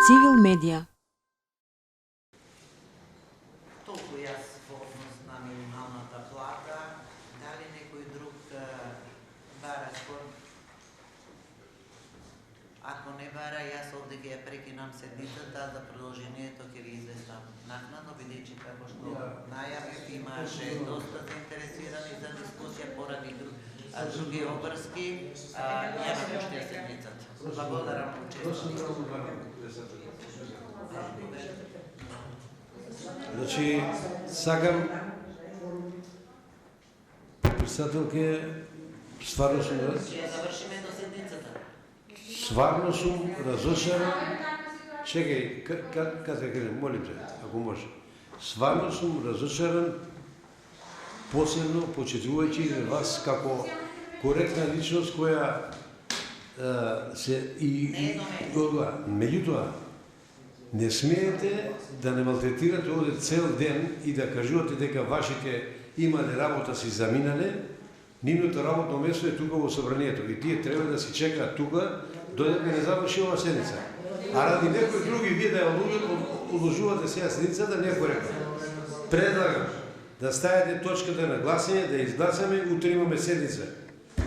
Civil Media. Толку јас во однос на минималната плата, дали некој друг бара спор? Ако не бара, јас овде ќе ја прекинам седницата, за продолжението ќе ви известам накнадно, бидејќи како што најавив имаше доста заинтересирани за дискусија поради други обрски, ја напуштија седницата. Благодарам на учеството. Значи, сакам, председателке, стварно сум Ќе завршиме до седницата. стварно сум разочаран. Чекај, кај да кажем, молим се, ако може. Стварно сум разочаран, посебно почитувајќи вас како коректна личност која се и меѓутоа не смеете да не малтретирате овде цел ден и да кажувате дека вашите имале работа си заминале, нивното работно место е тука во собранието и тие треба да си чекаат тука додека не заврши ова седница. А ради некои други вие да ја одложувате сега седницата, не е коректно. Предлагам да ставите точката на гласање, да изгласаме, утре имаме седница.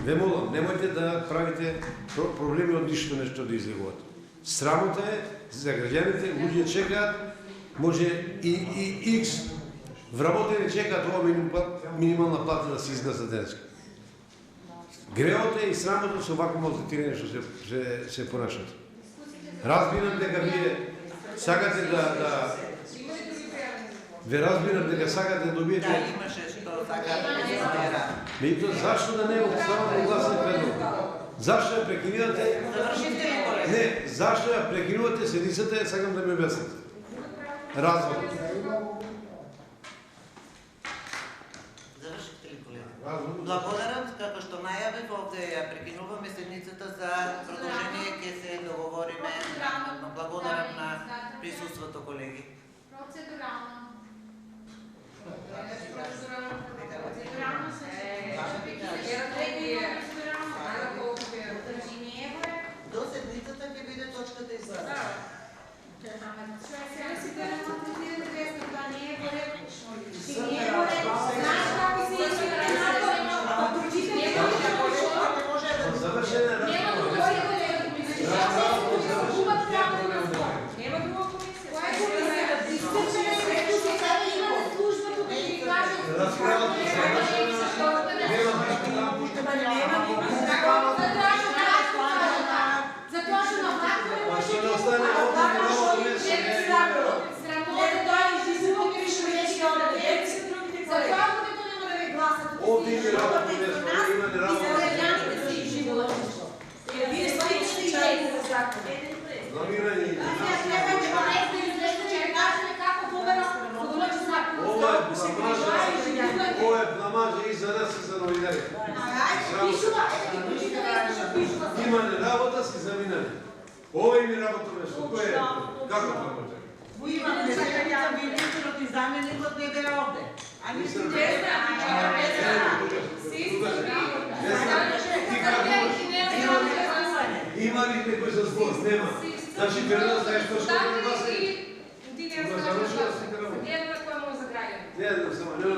Ве молам, немојте да правите проблеми од ништо нешто да излегувате. Срамота е за граѓаните, луѓе чекаат, може и X вработени чекаат ова минимална плата да се изгласа денеска. Греот е и срамота со вако малтретирање што се понашате. Разбирам дека вие сакате да добиете. Да, имаше што сакате да се Меѓутоа, зашто да не е само гласен предлог? Зашто ја прекинувате? завршите ли, колега? Не, зашто ја прекинувате седницата, сакам да ми објасните. Развод. Завршите ли, колега? Благодарам, како што најавив, овде ја прекинуваме седницата за продолжение, ќе се договориме. Благодарам на присуството, колеги. Процедурално. До седницата ќе биде точката изгледана. Овде има работно место, има неработно место. Номирање. Ова е бламажа и за нас и за новинарите. Има неработа, си заминали. Ова им е работно место. Кој е? Како тоа може? Во имаме седница, министерот и заменикот не беа овде. А ни се Има ли некој за збор? Нема. Значи, Берна, знаеш што што ќе гласај? Ти не разкажеш, не е да која може за граѓани. Не, само, не,